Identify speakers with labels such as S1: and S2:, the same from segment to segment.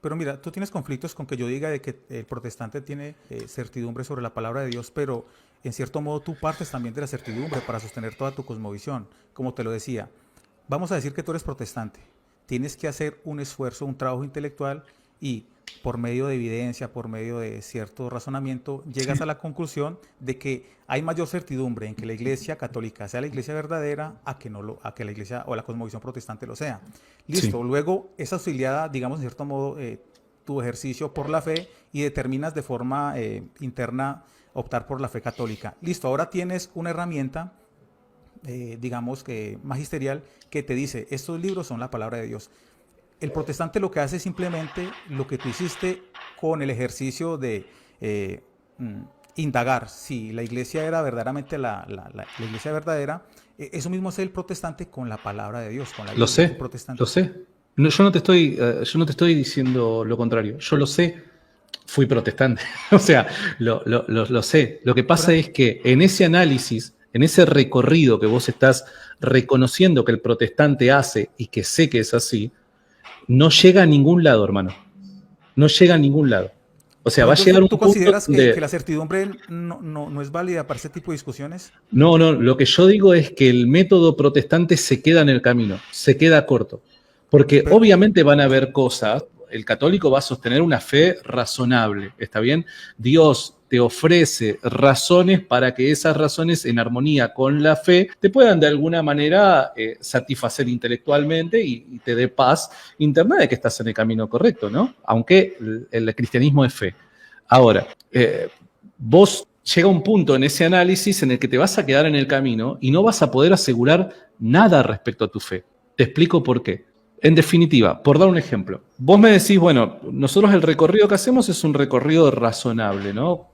S1: Pero mira, tú tienes conflictos con que yo diga de que el protestante tiene certidumbre sobre la palabra de Dios, pero en cierto modo tú partes también de la certidumbre para sostener toda tu cosmovisión. Como te lo decía, vamos a decir que tú eres protestante. Tienes que hacer un esfuerzo, un trabajo intelectual y por medio de evidencia, por medio de cierto razonamiento, llegas a
S2: Sí,
S1: la conclusión de que hay mayor certidumbre en que la iglesia católica sea la iglesia verdadera a que la iglesia o la cosmovisión protestante lo sea.
S2: sí.
S1: Listo, luego es auxiliada, digamos, en cierto modo, tu ejercicio por la fe y determinas de forma interna optar por la fe católica. Listo, ahora tienes una herramienta, digamos que magisterial, que te dice, estos libros son la palabra de Dios. El protestante lo que hace es simplemente lo que tú hiciste con el ejercicio de eh, mm, indagar si la iglesia era verdaderamente la iglesia verdadera. Eso mismo hace el protestante con la palabra de Dios, con la
S2: Lo
S1: Biblia. El
S2: sé, lo
S1: protestante.
S2: sé. No, yo no te estoy diciendo lo contrario. Yo lo sé, fui protestante. O sea, lo sé. Lo que pasa
S1: Pero,
S2: es que en ese análisis, en ese recorrido que vos estás reconociendo que el protestante hace y que sé que es así, no llega a ningún lado, hermano. No llega a ningún lado. O sea,
S1: pero
S2: va a
S1: entonces
S2: llegar
S1: tú
S2: un punto
S1: consideras que
S2: donde...
S1: la certidumbre no es válida para ese tipo de discusiones.
S2: No, no, lo que yo digo es que el método protestante se queda en el camino, se queda corto. Porque
S1: Pero,
S2: obviamente van a haber cosas, el católico va a sostener una fe razonable, ¿está bien? Dios te ofrece razones para que esas razones en armonía con la fe te puedan de alguna manera satisfacer intelectualmente y te dé paz interna de que estás en el camino correcto, ¿no? Aunque el cristianismo es fe. Ahora, vos llega un punto en ese análisis en el que te vas a quedar en el camino y no vas a poder asegurar nada respecto a tu fe. Te explico por qué. En definitiva, por dar un ejemplo, vos me decís, bueno, nosotros el recorrido que hacemos es un recorrido razonable, ¿no?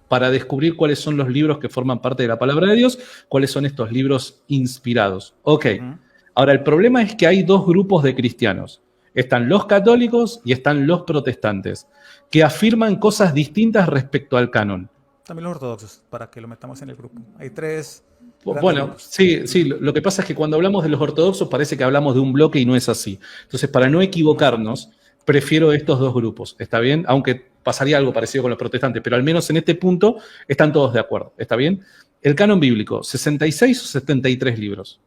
S2: Para descubrir cuáles son los libros que forman parte de la palabra de Dios, cuáles son estos libros inspirados. Ok,
S1: ujú,
S2: ahora el problema es que hay dos grupos de cristianos. Están los católicos y están los protestantes, que afirman cosas distintas respecto al canon.
S1: también los ortodoxos, para que lo metamos en el grupo. Hay tres grandes
S2: Bueno,
S1: grupos.
S2: sí, sí, lo que pasa es que cuando hablamos de los ortodoxos parece que hablamos de un bloque y no es así. Entonces, para no
S1: ¿Cómo así?
S2: equivocarnos, prefiero estos dos grupos, ¿está bien? Aunque pasaría algo parecido con los protestantes, pero al menos en este punto están todos de acuerdo, ¿está bien? El canon bíblico, 66 o 73 libros,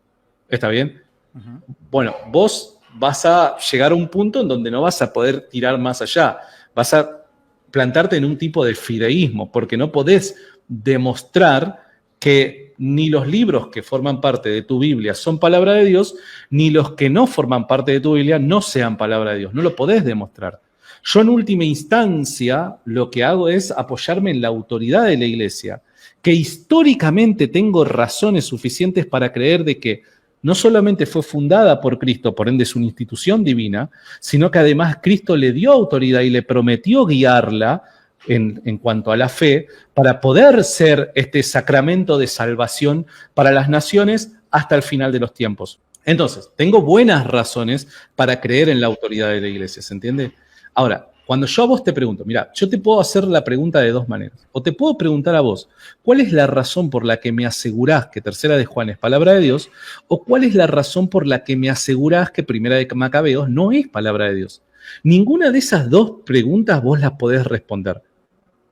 S2: ¿está bien?
S1: Ujú.
S2: Bueno, vos vas a llegar a un punto en donde no vas a poder tirar más allá, vas a plantarte en un tipo de fideísmo, porque no podés demostrar que ni los libros que forman parte de tu Biblia son palabra de Dios, ni los que no forman parte de tu Biblia no sean palabra de Dios. No lo podés demostrar. Yo en última instancia lo que hago es apoyarme en la autoridad de la iglesia, que históricamente tengo razones suficientes para creer de que no solamente fue fundada por Cristo, por ende es una institución divina, sino que además Cristo le dio autoridad y le prometió guiarla en cuanto a la fe para poder ser este sacramento de salvación para las naciones hasta el final de los tiempos. Entonces, tengo buenas razones para creer en la autoridad de la iglesia, ¿se entiende? Ahora, cuando yo a vos te pregunto, mira, yo te puedo hacer la pregunta de dos maneras. O te puedo preguntar a vos, ¿cuál es la razón por la que me asegurás que Tercera de Juan es palabra de Dios? ¿O cuál es la razón por la que me asegurás que Primera de Macabeos no es palabra de Dios? Ninguna de esas dos preguntas vos las podés responder.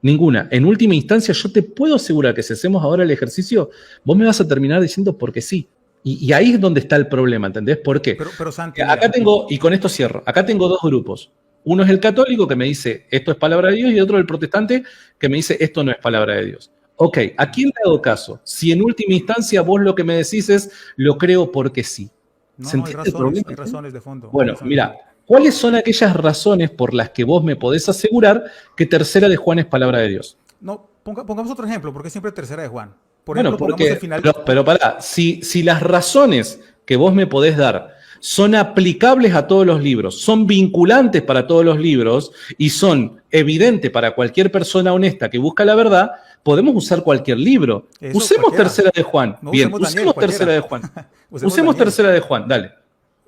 S2: Ninguna. En última instancia, yo te puedo asegurar que si hacemos ahora el ejercicio, vos me vas a terminar diciendo porque sí. Y ahí es donde está el problema, ¿entendés? ¿Por qué?
S1: Pero Santi,
S2: Acá
S1: mira,
S2: tengo, y con esto cierro, acá tengo dos grupos. Uno es el católico que me dice esto es palabra de Dios y otro el protestante que me dice esto no es palabra de Dios. Ok, ¿a quién le hago caso? Si en última instancia vos lo que me decís es lo creo porque sí.
S1: no,
S2: ¿Se
S1: no,
S2: entiende el problema?
S1: hay razones de fondo, hay
S2: Bueno,
S1: razones de
S2: mira,
S1: fondo.
S2: ¿cuáles son aquellas razones por las que vos me podés asegurar que Tercera de Juan es palabra de Dios?
S1: No, pongamos otro ejemplo, porque siempre tercera de Juan. Por
S2: Bueno,
S1: ejemplo, pongamos el
S2: porque,
S1: final.
S2: pero pará, si las razones que vos me podés dar son aplicables a todos los libros, son vinculantes para todos los libros y son evidentes para cualquier persona honesta que busca la verdad, podemos usar cualquier libro.
S1: Eso,
S2: Usemos
S1: cualquiera.
S2: Tercera de Juan.
S1: No
S2: Bien,
S1: usemos Daniel,
S2: usemos Tercera
S1: cualquiera.
S2: de Juan.
S1: Usemos
S2: Usemos
S1: Daniel.
S2: Tercera de Juan, dale.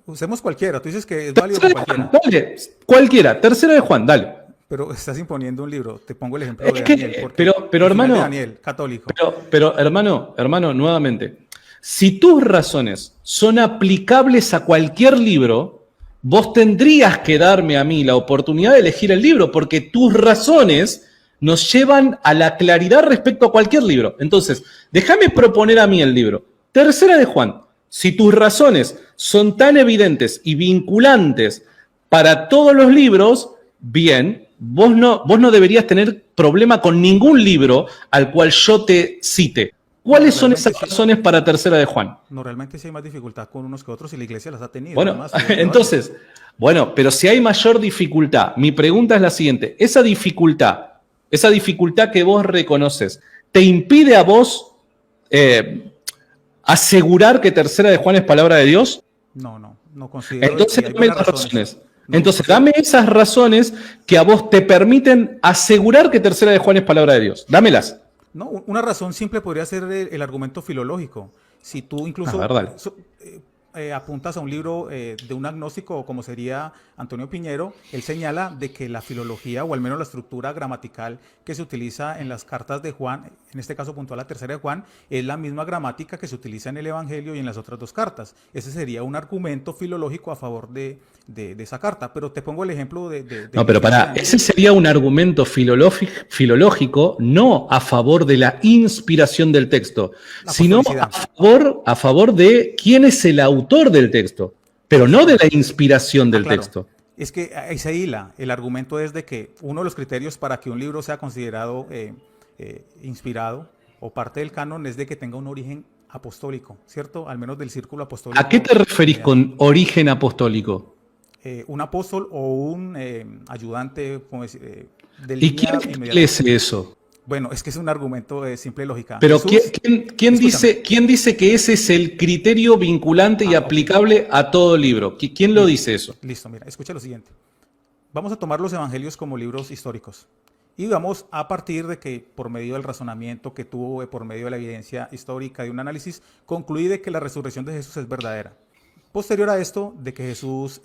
S1: Usemos cualquiera. Tú dices que es válido
S2: Tercera
S1: con
S2: de Juan,
S1: cualquiera.
S2: dale. Cualquiera. Tercera de Juan, dale.
S1: Pero estás imponiendo un libro. Te pongo el ejemplo de
S2: Es
S1: Daniel,
S2: que,
S1: porque
S2: pero
S1: el final de
S2: hermano,
S1: Daniel, católico.
S2: pero hermano, nuevamente, si tus razones son aplicables a cualquier libro, vos tendrías que darme a mí la oportunidad de elegir el libro, porque tus razones nos llevan a la claridad respecto a cualquier libro. Entonces, déjame proponer a mí el libro. Tercera de Juan. Si tus razones son tan evidentes y vinculantes para todos los libros, bien, vos no deberías tener problema con ningún libro al cual yo te cite. ¿Cuáles son esas razones para Tercera de Juan?
S1: No, realmente sí hay más dificultad con unos que otros y la iglesia las ha tenido.
S2: Bueno,
S1: Además,
S2: entonces, bueno, pero si hay mayor dificultad, mi pregunta es la siguiente. Esa dificultad que vos reconoces, ¿te impide a vos asegurar que Tercera de Juan es palabra de Dios?
S1: No considero.
S2: Entonces
S1: que hay
S2: dame las
S1: buenas
S2: razones.
S1: No,
S2: Entonces dame esas razones que a vos te permiten asegurar que Tercera de Juan es palabra de Dios. Dámelas.
S1: No, una razón simple podría ser el argumento filológico. Si tú incluso
S2: Dale.
S1: apuntas a un libro de un agnóstico como sería Antonio Piñero, él señala de que la filología, o al menos la estructura gramatical que se utiliza en las cartas de Juan, en este caso puntual la tercera de Juan, es la misma gramática que se utiliza en el Evangelio y en las otras dos cartas. Ese sería un argumento filológico a favor de esa carta. Pero te pongo el ejemplo
S2: No, pero pará, ese sería un argumento filológico no a favor de la inspiración del texto, sino a favor de quién es el autor del texto, pero no de la inspiración del texto.
S1: Es que ahí se hila. El argumento es de que uno de los criterios para que un libro sea considerado inspirado o parte del canon es de que tenga un origen apostólico, ¿cierto? Al menos del círculo apostólico.
S2: ¿A qué te referís con origen apostólico?
S1: Un apóstol o un ayudante
S2: del ¿Y quién establece eso?
S1: Bueno, es que es un argumento de simple lógica.
S2: Pero Jesús, ¿quién dice que ese es el criterio vinculante y aplicable a todo libro? ¿Quién lo dice eso?
S1: Listo, mira, escucha lo siguiente. Vamos a tomar los evangelios como libros históricos. Y vamos a partir de que por medio del razonamiento que tuvo, por medio de la evidencia histórica de un análisis, concluí de que la resurrección de Jesús es verdadera. Posterior a esto, de que Jesús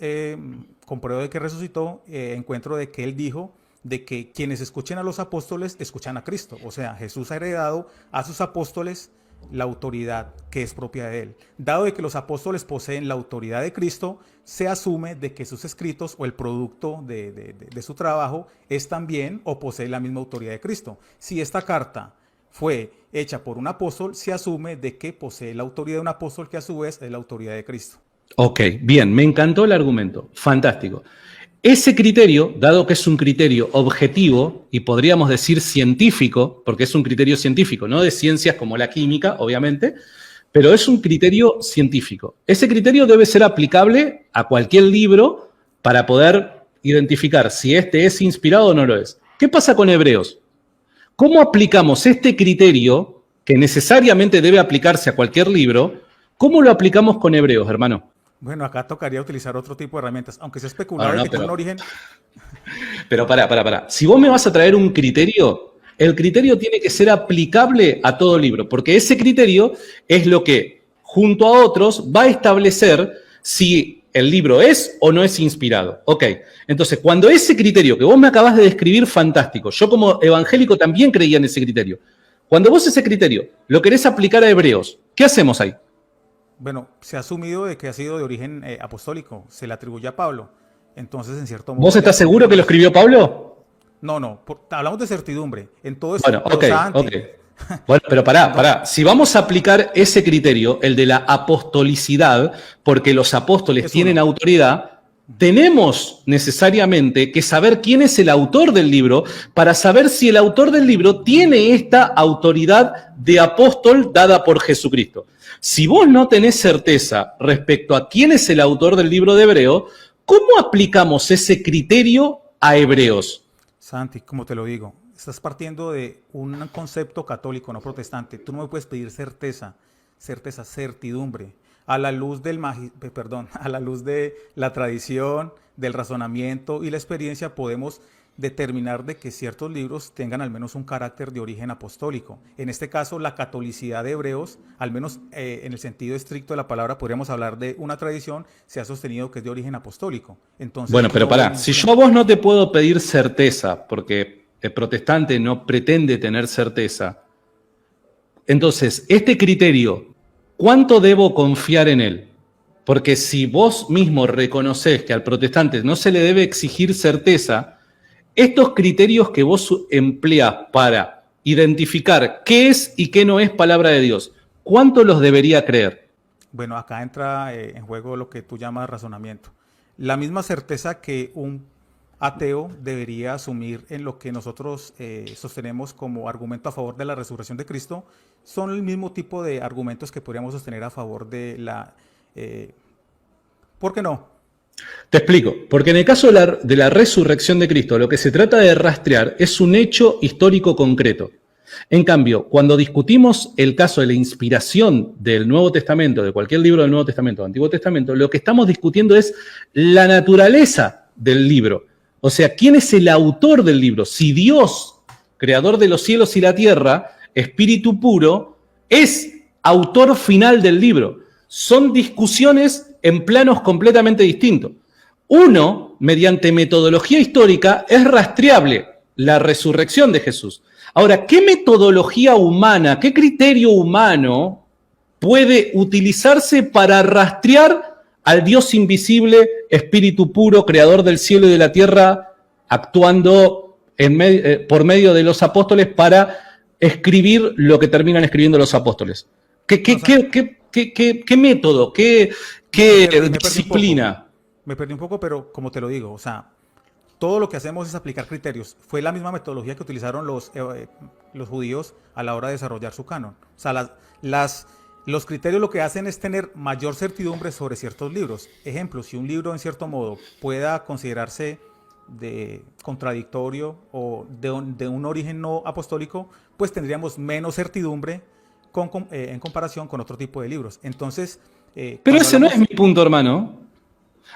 S1: comprueba de que resucitó, encuentro de que él dijo de que quienes escuchen a los apóstoles escuchan a Cristo. O sea, Jesús ha heredado a sus apóstoles la autoridad que es propia de él. Dado de que los apóstoles poseen la autoridad de Cristo, se asume de que sus escritos o el producto de su trabajo es también o posee la misma autoridad de Cristo. Si esta carta fue hecha por un apóstol, se asume de que posee la autoridad de un apóstol que a su vez es la autoridad de Cristo.
S2: Ok, bien, me encantó el argumento, fantástico. Ese criterio, dado que es un criterio objetivo y podríamos decir científico, porque es un criterio científico, no de ciencias como la química, obviamente, pero es un criterio científico. Ese criterio debe ser aplicable a cualquier libro para poder identificar si este es inspirado o no lo es. ¿Qué pasa con Hebreos? ¿Cómo aplicamos este criterio, que necesariamente debe aplicarse a cualquier libro, cómo lo aplicamos con Hebreos, hermano?
S1: Bueno, acá tocaría utilizar otro tipo de herramientas, aunque sea especulable que tiene un origen.
S2: Pero pará. Si vos me vas a traer un criterio, el criterio tiene que ser aplicable a todo libro, porque ese criterio es lo que, junto a otros, va a establecer si el libro es o no es inspirado. Ok, entonces, cuando ese criterio que vos me acabás de describir, fantástico, yo como evangélico también creía en ese criterio. Cuando vos ese criterio lo querés aplicar a Hebreos, ¿qué hacemos ahí?
S1: Bueno, se ha asumido de que ha sido de origen apostólico, se le atribuye a Pablo. Entonces, en cierto modo...
S2: ¿Vos estás seguro que lo escribió Pablo?
S1: No, hablamos de certidumbre. En todo eso,
S2: bueno, ok. Bueno, pero pará. Si vamos a aplicar ese criterio, el de la apostolicidad, porque los apóstoles tienen autoridad, tenemos necesariamente que saber quién es el autor del libro para saber si el autor del libro tiene esta autoridad de apóstol dada por Jesucristo. Si vos no tenés certeza respecto a quién es el autor del libro de Hebreo, ¿cómo aplicamos ese criterio a Hebreos?
S1: Santi, como te lo digo, estás partiendo de un concepto católico, no protestante. Tú no me puedes pedir certidumbre. A la luz a la luz de la tradición, del razonamiento y la experiencia podemos determinar de que ciertos libros tengan al menos un carácter de origen apostólico. En este caso, la catolicidad de Hebreos, al menos en el sentido estricto de la palabra, podríamos hablar de una tradición, se ha sostenido que es de origen apostólico. Entonces,
S2: bueno, pero pará, si yo a vos no te puedo pedir certeza, porque el protestante no pretende tener certeza, entonces, este criterio, ¿cuánto debo confiar en él? Porque si vos mismo reconocés que al protestante no se le debe exigir certeza, estos criterios que vos empleás para identificar qué es y qué no es palabra de Dios, ¿cuánto los debería creer?
S1: Bueno, acá entra en juego lo que tú llamas razonamiento. La misma certeza que un ateo debería asumir en lo que nosotros sostenemos como argumento a favor de la resurrección de Cristo, son el mismo tipo de argumentos que podríamos sostener a favor de la... ¿por qué no?
S2: Te explico, porque en el caso de la resurrección de Cristo, lo que se trata de rastrear es un hecho histórico concreto. En cambio, cuando discutimos el caso de la inspiración del Nuevo Testamento, de cualquier libro del Nuevo Testamento o Antiguo Testamento, lo que estamos discutiendo es la naturaleza del libro. O sea, ¿quién es el autor del libro? Si Dios, creador de los cielos y la tierra, espíritu puro, es autor final del libro. Son discusiones en planos completamente distintos. Uno, mediante metodología histórica, es rastreable la resurrección de Jesús. Ahora, ¿qué metodología humana, qué criterio humano puede utilizarse para rastrear al Dios invisible, espíritu puro, creador del cielo y de la tierra, actuando por medio de los apóstoles para escribir lo que terminan escribiendo los apóstoles? ¿Qué método, qué disciplina?
S1: Me perdí un poco, pero como te lo digo, o sea, todo lo que hacemos es aplicar criterios. Fue la misma metodología que utilizaron los judíos a la hora de desarrollar su canon. O sea, los criterios lo que hacen es tener mayor certidumbre sobre ciertos libros. Ejemplo, si un libro en cierto modo pueda considerarse de contradictorio o de un origen no apostólico, pues tendríamos menos certidumbre en comparación con otro tipo de libros. Entonces,
S2: pero ese no es mi punto, hermano.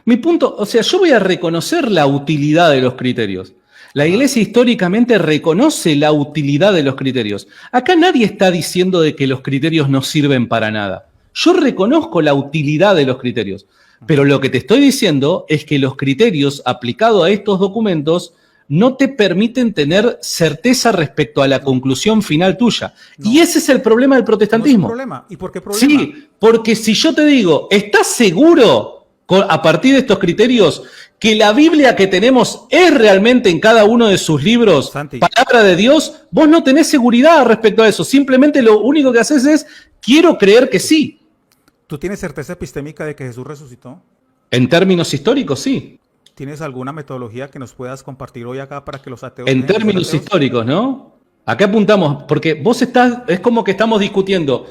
S2: Mi punto, o sea, yo voy a reconocer la utilidad de los criterios. La Iglesia históricamente reconoce la utilidad de los criterios. Acá nadie está diciendo de que los criterios no sirven para nada. Yo reconozco la utilidad de los criterios, pero lo que te estoy diciendo es que los criterios aplicados a estos documentos no te permiten tener certeza respecto a la conclusión final tuya. No. Y ese es el problema del protestantismo.
S1: ¿No es un problema? ¿Y por qué problema?
S2: Sí, porque si yo te digo, ¿estás seguro a partir de estos criterios que la Biblia que tenemos es realmente en cada uno de sus libros
S1: Santi,
S2: palabra de Dios? Vos no tenés seguridad respecto a eso. Simplemente lo único que haces es, quiero creer que sí.
S1: ¿Tú tienes certeza epistémica de que Jesús resucitó?
S2: En términos históricos, sí.
S1: ¿Tienes alguna metodología que nos puedas compartir hoy acá para que los ateos...
S2: En términos históricos, ¿no? Acá apuntamos, porque vos es como que estamos discutiendo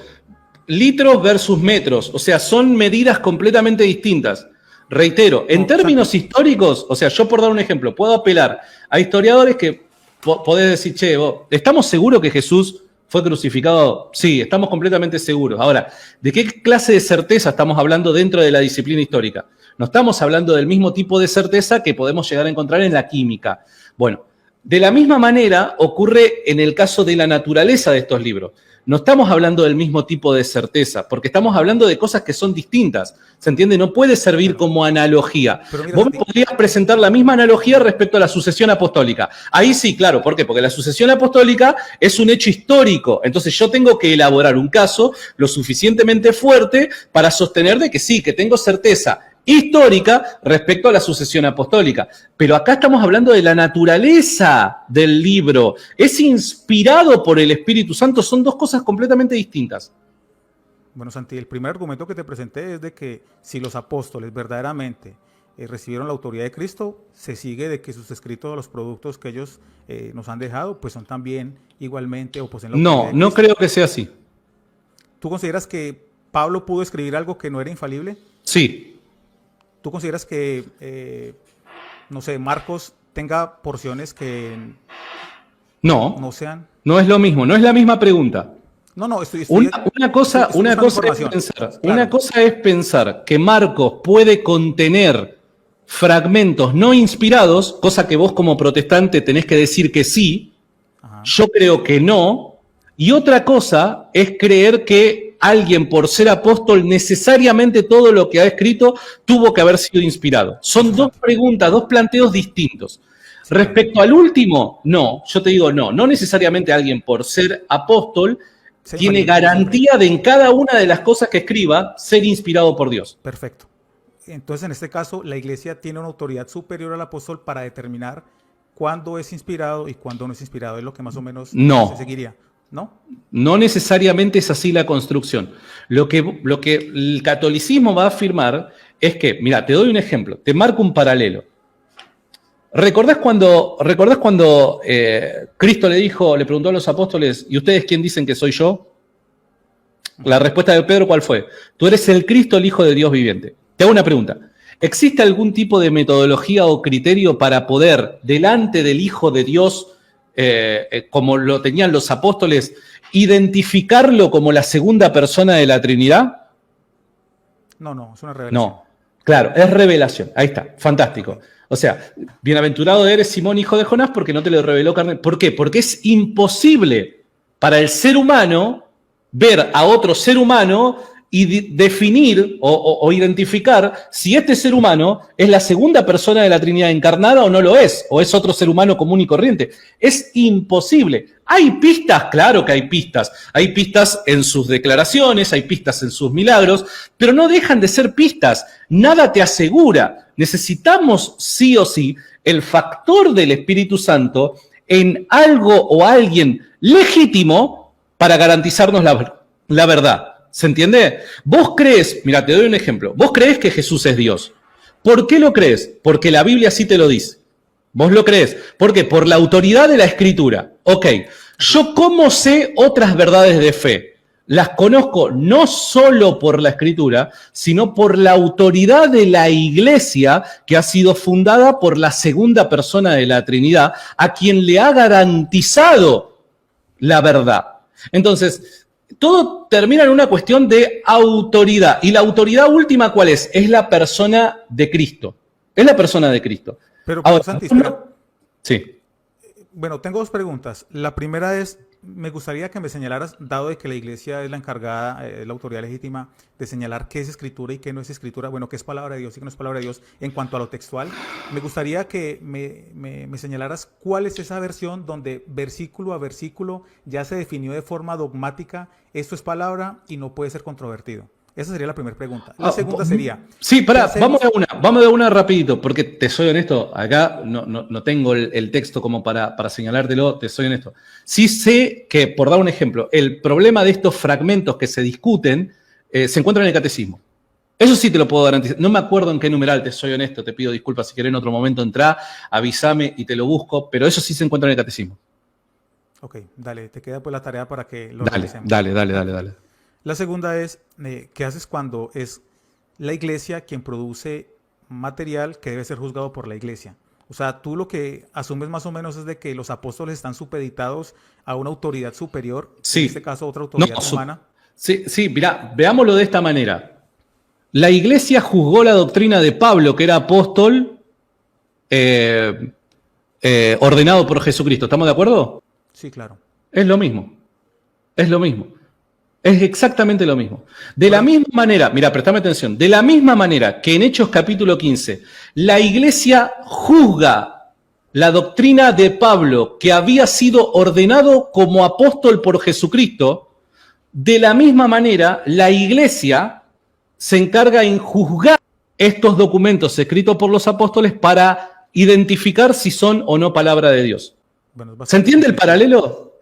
S2: litros versus metros, o sea, son medidas completamente distintas. Reitero, en términos históricos, o sea, yo por dar un ejemplo, puedo apelar a historiadores que podés decir, che, ¿estamos seguros que Jesús fue crucificado? Sí, estamos completamente seguros. Ahora, ¿de qué clase de certeza estamos hablando dentro de la disciplina histórica? No estamos hablando del mismo tipo de certeza que podemos llegar a encontrar en la química. Bueno, de la misma manera ocurre en el caso de la naturaleza de estos libros. No estamos hablando del mismo tipo de certeza, porque estamos hablando de cosas que son distintas. ¿Se entiende? No puede servir como analogía. Vos podrías presentar la misma analogía respecto a la sucesión apostólica. Ahí sí, claro. ¿Por qué? Porque la sucesión apostólica es un hecho histórico. Entonces yo tengo que elaborar un caso lo suficientemente fuerte para sostener de que sí, que tengo certeza histórica respecto a la sucesión apostólica. Pero acá estamos hablando de la naturaleza del libro. Es inspirado por el Espíritu Santo. Son dos cosas completamente distintas.
S1: Bueno, Santi, el primer argumento que te presenté es de que si los apóstoles verdaderamente recibieron la autoridad de Cristo, se sigue de que sus escritos, los productos que ellos nos han dejado, pues son también igualmente o poseen la autoridad de Cristo.
S2: No creo que sea así.
S1: ¿Tú consideras que Pablo pudo escribir algo que no era infalible?
S2: Sí.
S1: ¿Tú consideras que, no sé, Marcos tenga porciones que no sean?
S2: No es lo mismo, no es la misma pregunta.
S1: No,
S2: Una cosa es pensar que Marcos puede contener fragmentos no inspirados, cosa que vos como protestante tenés que decir que sí. Ajá. Yo creo que no. Y otra cosa es creer que alguien, por ser apóstol, necesariamente todo lo que ha escrito tuvo que haber sido inspirado. Son dos preguntas, dos planteos distintos. Respecto al último, no, yo te digo no necesariamente alguien por ser apóstol
S1: Sí,
S2: tiene
S1: María,
S2: garantía de en cada una de las cosas que escriba ser inspirado por Dios.
S1: perfecto. Entonces, en este caso, la iglesia tiene una autoridad superior al apóstol para determinar cuándo es inspirado y cuándo no es inspirado. Es lo que más o menos se
S2: No,
S1: seguiría, ¿no?
S2: no necesariamente es así la construcción. Lo que el catolicismo va a afirmar es que, mira, te doy un ejemplo, te marco un paralelo. ¿Recordás cuando Cristo le preguntó a los apóstoles, ¿y ustedes quién dicen que soy yo? La respuesta de Pedro, ¿cuál fue? Tú eres el Cristo, el Hijo de Dios viviente. Te hago una pregunta. ¿Existe algún tipo de metodología o criterio para poder, delante del Hijo de Dios, como lo tenían los apóstoles, identificarlo como la segunda persona de la Trinidad?
S1: No, es una revelación.
S2: No, claro, es revelación. Ahí está, fantástico. O sea, bienaventurado eres, Simón, hijo de Jonás, porque no te lo reveló carne. ¿Por qué? Porque es imposible para el ser humano ver a otro ser humano y definir o identificar si este ser humano es la segunda persona de la Trinidad encarnada o no lo es, o es otro ser humano común y corriente. Es imposible. ¿Hay pistas? Claro que hay pistas. Hay pistas en sus declaraciones, hay pistas en sus milagros, pero no dejan de ser pistas. Nada te asegura. Necesitamos sí o sí el factor del Espíritu Santo en algo o alguien legítimo para garantizarnos la verdad. ¿Se entiende? Vos crees, mira, te doy un ejemplo. Vos crees que Jesús es Dios. ¿Por qué lo crees? Porque la Biblia sí te lo dice. ¿Vos lo crees? ¿Por qué? Por la autoridad de la Escritura. Ok, ¿yo cómo sé otras verdades de fe? Las conozco no solo por la Escritura, sino por la autoridad de la Iglesia que ha sido fundada por la segunda persona de la Trinidad, a quien le ha garantizado la verdad. Entonces, todo termina en una cuestión de autoridad. ¿Y la autoridad última cuál es? Es la persona de Cristo. Es la persona de Cristo.
S1: Pero,
S2: Ahora,
S1: Santi, espera.
S2: sí.
S1: Bueno, tengo dos preguntas. La primera es, me gustaría que me señalaras, dado de que la iglesia es la encargada, la autoridad legítima, de señalar qué es escritura y qué no es escritura, bueno, qué es palabra de Dios y qué no es palabra de Dios en cuanto a lo textual. Me gustaría que me señalaras cuál es esa versión donde versículo a versículo ya se definió de forma dogmática, esto es palabra y no puede ser controvertido. Esa sería la primera pregunta. La segunda sería...
S2: Sí, pará, vamos a una rapidito, porque te soy honesto, acá no tengo el texto como para señalártelo, te soy honesto. Sí sé que, por dar un ejemplo, el problema de estos fragmentos que se discuten se encuentra en el catecismo. Eso sí te lo puedo garantizar. No me acuerdo en qué numeral, te soy honesto, te pido disculpas si querés en otro momento entrar, avísame y te lo busco, pero eso sí se encuentra en el catecismo.
S1: Ok, dale, te queda pues la tarea para que lo
S2: Dale,
S1: realicemos.
S2: dale.
S1: La segunda es, ¿qué haces cuando es la iglesia quien produce material que debe ser juzgado por la iglesia? O sea, tú lo que asumes más o menos es de que los apóstoles están supeditados a una autoridad superior,
S2: Sí.
S1: en este caso otra autoridad humana.
S2: Sí, mirá, veámoslo de esta manera. La iglesia juzgó la doctrina de Pablo, que era apóstol ordenado por Jesucristo. ¿Estamos de acuerdo?
S1: Sí, claro.
S2: Es lo mismo. Es exactamente lo mismo. De la misma manera, mira, prestame atención, de la misma manera que en Hechos capítulo 15, la iglesia juzga la doctrina de Pablo, que había sido ordenado como apóstol por Jesucristo, de la misma manera la iglesia se encarga en juzgar estos documentos escritos por los apóstoles para identificar si son o no palabra de Dios.
S1: Bueno,
S2: ¿Se entiende el paralelo?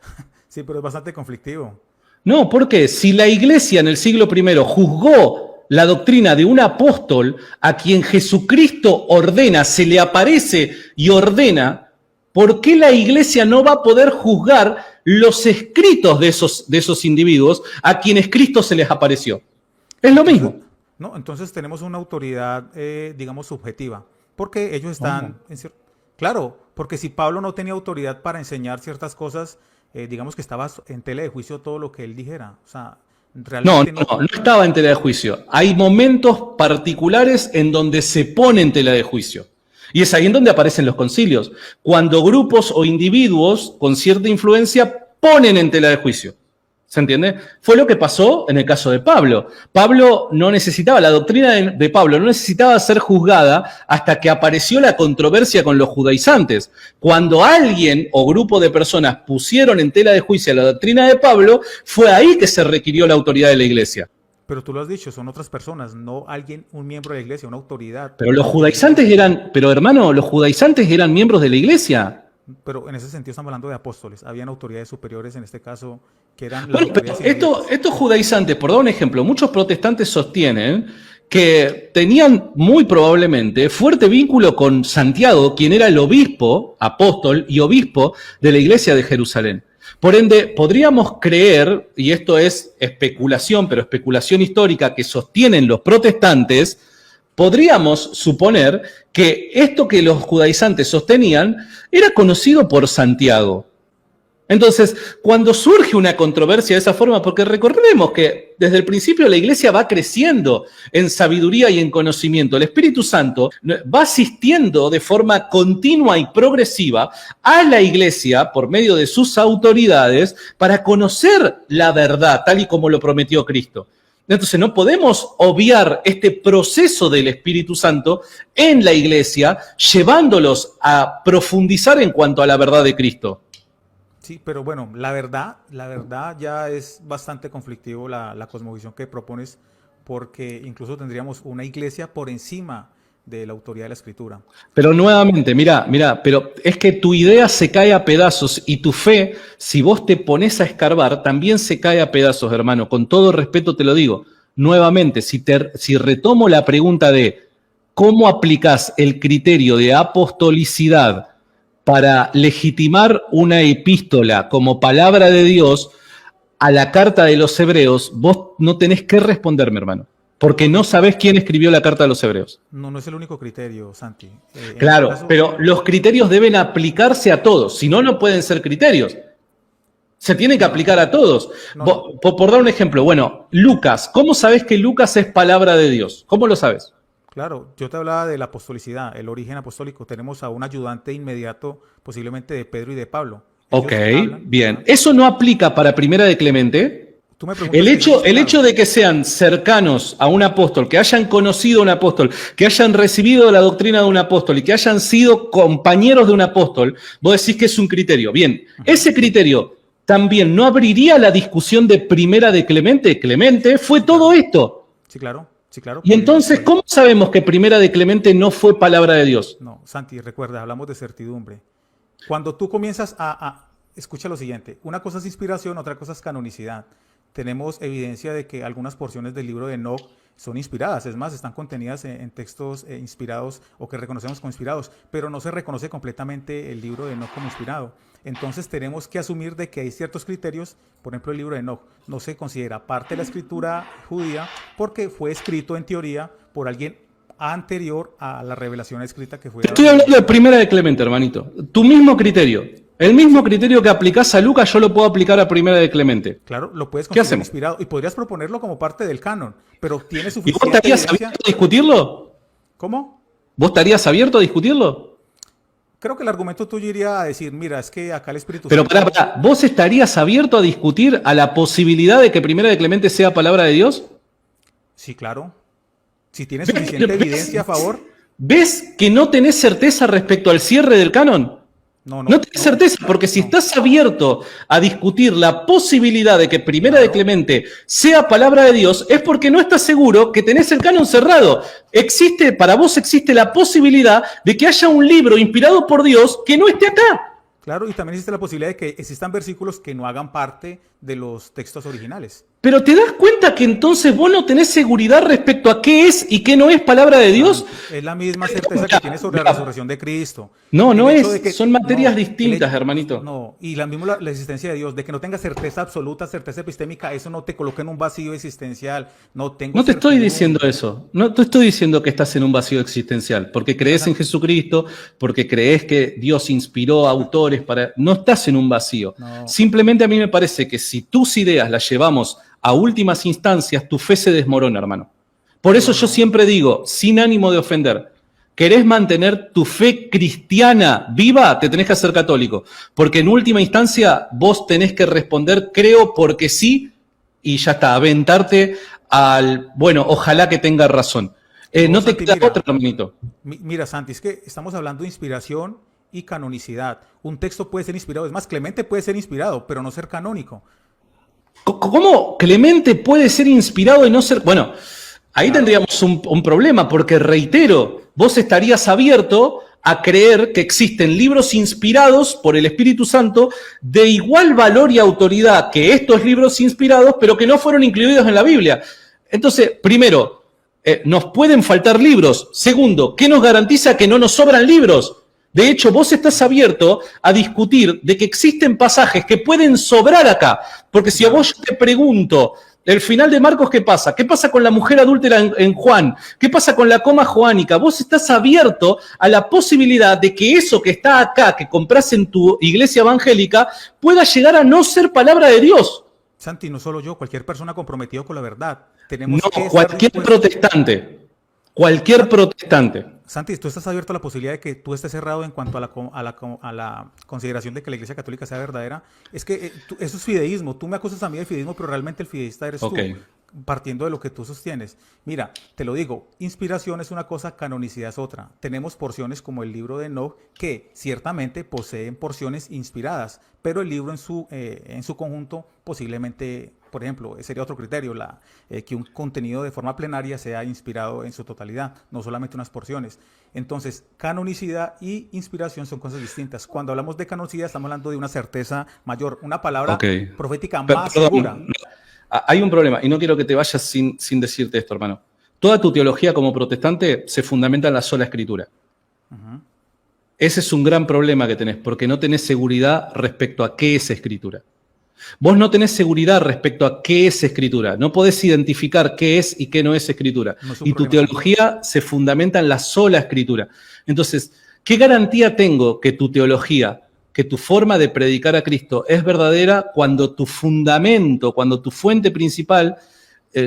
S1: Sí, pero es bastante conflictivo.
S2: No, porque si la iglesia en el siglo I juzgó la doctrina de un apóstol a quien Jesucristo ordena, se le aparece y ordena, ¿por qué la iglesia no va a poder juzgar los escritos de esos individuos a quienes Cristo se les apareció? Es lo mismo.
S1: No, entonces tenemos una autoridad, digamos, subjetiva, porque ellos están... Claro, porque si Pablo no tenía autoridad para enseñar ciertas cosas, digamos que estaba en tela de juicio todo lo que él dijera. O sea, realmente
S2: no estaba en tela de juicio. Hay momentos particulares en donde se pone en tela de juicio. Y es ahí en donde aparecen los concilios. Cuando grupos o individuos con cierta influencia ponen en tela de juicio. ¿Se entiende? Fue lo que pasó en el caso de Pablo. Pablo no necesitaba, la doctrina de Pablo no necesitaba ser juzgada hasta que apareció la controversia con los judaizantes. Cuando alguien o grupo de personas pusieron en tela de juicio la doctrina de Pablo, fue ahí que se requirió la autoridad de la iglesia.
S1: Pero tú lo has dicho, son otras personas, no alguien, un miembro de la iglesia, una autoridad.
S2: Pero los judaizantes hermano, los judaizantes eran miembros de la iglesia.
S1: Pero en ese sentido estamos hablando de apóstoles. Habían autoridades superiores en este caso que eran las
S2: Bueno, pero
S1: autoridades
S2: estos judaizantes, por dar un ejemplo, muchos protestantes sostienen que tenían muy probablemente fuerte vínculo con Santiago, quien era el obispo, apóstol y obispo de la iglesia de Jerusalén. Por ende, podríamos creer, y esto es especulación, pero especulación histórica que sostienen los protestantes, podríamos suponer que esto que los judaizantes sostenían era conocido por Santiago. Entonces, cuando surge una controversia de esa forma, porque recordemos que desde el principio la iglesia va creciendo en sabiduría y en conocimiento, el Espíritu Santo va asistiendo de forma continua y progresiva a la iglesia por medio de sus autoridades para conocer la verdad, tal y como lo prometió Cristo. Entonces no podemos obviar este proceso del Espíritu Santo en la iglesia, llevándolos a profundizar en cuanto a la verdad de Cristo.
S1: Sí, pero bueno, la verdad ya es bastante conflictivo la cosmovisión que propones, porque incluso tendríamos una iglesia por encima de la autoridad de la Escritura.
S2: Pero nuevamente, mira, pero es que tu idea se cae a pedazos y tu fe, si vos te pones a escarbar, también se cae a pedazos, hermano. Con todo respeto te lo digo. Nuevamente, si retomo la pregunta de cómo aplicás el criterio de apostolicidad para legitimar una epístola como palabra de Dios a la carta de los hebreos, vos no tenés que responderme, hermano. Porque no sabés quién escribió la carta de los hebreos.
S1: No es el único criterio, Santi.
S2: Claro, pero los criterios deben aplicarse a todos. Si no, no pueden ser criterios. Se tienen que aplicar a todos. Por dar un ejemplo, bueno, Lucas. ¿Cómo sabés que Lucas es palabra de Dios? ¿Cómo lo sabes?
S1: Claro, yo te hablaba de la apostolicidad, el origen apostólico. Tenemos a un ayudante inmediato, posiblemente de Pedro y de Pablo. Ellos
S2: Ok,
S1: hablan,
S2: bien. ¿Eso no aplica para Primera de Clemente?
S1: Tú me preguntas
S2: El hecho de que sean cercanos a un apóstol, que hayan conocido a un apóstol, que hayan recibido la doctrina de un apóstol y que hayan sido compañeros de un apóstol, vos decís que es un criterio. Bien, ese criterio también no abriría la discusión de Primera de Clemente. Clemente fue todo esto.
S1: Sí, claro. Sí, claro.
S2: Y entonces, ¿cómo sabemos que Primera de Clemente no fue palabra de Dios?
S1: No, Santi, recuerda, hablamos de certidumbre. Cuando tú comienzas escucha lo siguiente, una cosa es inspiración, otra cosa es canonicidad. Tenemos evidencia de que algunas porciones del libro de Enoc son inspiradas, es más, están contenidas en textos inspirados o que reconocemos como inspirados, pero no se reconoce completamente el libro de Enoc como inspirado. Entonces tenemos que asumir de que hay ciertos criterios, por ejemplo el libro de Enoc no se considera parte de la escritura judía porque fue escrito en teoría por alguien anterior a la revelación escrita que fue...
S2: Estoy hablando de Primera de Clemente, hermanito. Tu mismo criterio. El mismo criterio que aplicás a Lucas, yo lo puedo aplicar a Primera de Clemente.
S1: Claro, lo puedes considerar inspirado y podrías proponerlo como parte del canon, pero tiene suficiente
S2: ¿Y vos estarías abierto a discutirlo?
S1: ¿Cómo?
S2: ¿Vos estarías abierto a discutirlo?
S1: Creo que el argumento tuyo iría a decir, mira, es que acá el Espíritu
S2: Pero
S1: Santo...
S2: pará, ¿vos estarías abierto a discutir a la posibilidad de que Primera de Clemente sea palabra de Dios?
S1: Sí, claro. Si tienes suficiente evidencia a favor...
S2: ¿Ves que no tenés certeza respecto al cierre del canon? No tenés certeza, porque si estás abierto a discutir la posibilidad de que Primera de Clemente sea palabra de Dios, es porque no estás seguro que tenés el canon cerrado. Para vos existe la posibilidad de que haya un libro inspirado por Dios que no esté acá.
S1: Claro, y también existe la posibilidad de que existan versículos que no hagan parte de los textos originales.
S2: Pero ¿te das cuenta que entonces vos no tenés seguridad respecto a qué es y qué no es palabra de Dios?
S1: Es la misma certeza que tienes sobre la resurrección de Cristo.
S2: No es, son materias distintas, hermanito.
S1: No, y la misma la existencia de Dios, de que no tengas certeza absoluta, certeza epistémica, eso no te coloca en un vacío existencial. No te
S2: estoy diciendo eso, no te estoy diciendo que estás en un vacío existencial, porque crees en Jesucristo, porque crees que Dios inspiró a autores para... No estás en un vacío. No. Simplemente a mí me parece que si tus ideas las llevamos a últimas instancias, tu fe se desmorona, hermano. Por eso yo siempre digo, sin ánimo de ofender, ¿Querés mantener tu fe cristiana viva? Te tenés que hacer católico. Porque en última instancia vos tenés que responder creo porque sí y ya está, aventarte al, bueno, ojalá que tenga razón. No te
S1: Santi,
S2: queda
S1: mira,
S2: otra, hermanito.
S1: mira, Santi, es que estamos hablando de inspiración y canonicidad. Un texto puede ser inspirado, es más, Clemente puede ser inspirado, pero no ser canónico.
S2: ¿Cómo Clemente puede ser inspirado y no ser...? Bueno, ahí
S1: Claro.
S2: tendríamos un problema, porque reitero, vos estarías abierto a creer que existen libros inspirados por el Espíritu Santo de igual valor y autoridad que estos libros inspirados, pero que no fueron incluidos en la Biblia. Entonces, primero, nos pueden faltar libros. Segundo, ¿qué nos garantiza que no nos sobran libros? De hecho, vos estás abierto a discutir de que existen pasajes que pueden sobrar acá. Porque si a vos yo te pregunto, el final de Marcos, ¿qué pasa? ¿Qué pasa con la mujer adúltera en Juan? ¿Qué pasa con la coma joánica? Vos estás abierto a la posibilidad de que eso que está acá, que compras en tu iglesia evangélica, pueda llegar a no ser palabra de Dios.
S1: Santi, no solo yo, cualquier persona comprometida con la verdad.
S2: No,
S1: Tenemos que estar
S2: cualquier
S1: dispuestos.
S2: protestante. Cualquier protestante.
S1: Santi, tú estás abierto a la posibilidad de que tú estés cerrado en cuanto a la consideración de que la Iglesia Católica sea verdadera. Es que eso es fideísmo. Tú me acusas a mí de fideísmo, pero realmente el fideísta eres
S2: Ok.
S1: tú, partiendo de lo que tú sostienes. Mira, te lo digo, inspiración es una cosa, canonicidad es otra. Tenemos porciones como el libro de Enoch que ciertamente poseen porciones inspiradas, pero el libro en su conjunto posiblemente, por ejemplo, sería otro criterio, que un contenido de forma plenaria sea inspirado en su totalidad, no solamente unas porciones. Entonces, canonicidad y inspiración son cosas distintas. Cuando hablamos de canonicidad estamos hablando de una certeza mayor, una palabra
S2: Ok.
S1: profética más
S2: Perdón,
S1: segura.
S2: hay un problema y no quiero que te vayas sin decirte esto, hermano. Toda tu teología como protestante se fundamenta en la sola escritura. Ese es un gran problema que tenés, porque no tenés seguridad respecto a qué es escritura. Vos no tenés seguridad respecto a qué es escritura. No podés identificar qué es y qué no es escritura.
S1: No es un
S2: Y tu
S1: problema.
S2: teología se fundamenta en la sola escritura. Entonces, ¿qué garantía tengo que tu teología, que tu forma de predicar a Cristo es verdadera cuando tu fundamento, cuando tu fuente principal,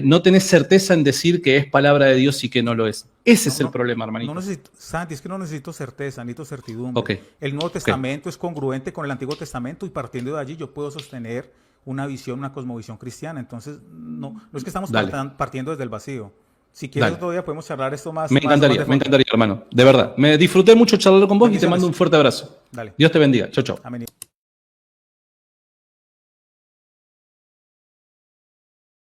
S2: no tenés certeza en decir que es palabra de Dios y que no lo es? Ese es el problema, hermanito.
S1: No necesito, Santi, es que no necesito certeza, necesito certidumbre.
S2: Ok.
S1: El Nuevo Testamento es congruente con el Antiguo Testamento y partiendo de allí yo puedo sostener una visión, una cosmovisión cristiana. Entonces, no es que estamos
S2: Dale.
S1: partiendo desde el vacío. Si quieres
S2: Dale.
S1: todavía podemos charlar esto más.
S2: Me encantaría, hermano. De verdad. Me disfruté mucho charlar con vos y te
S1: Bendiciones.
S2: mando un fuerte abrazo.
S1: Dale.
S2: Dios te bendiga. Chau, chau.
S1: Amén.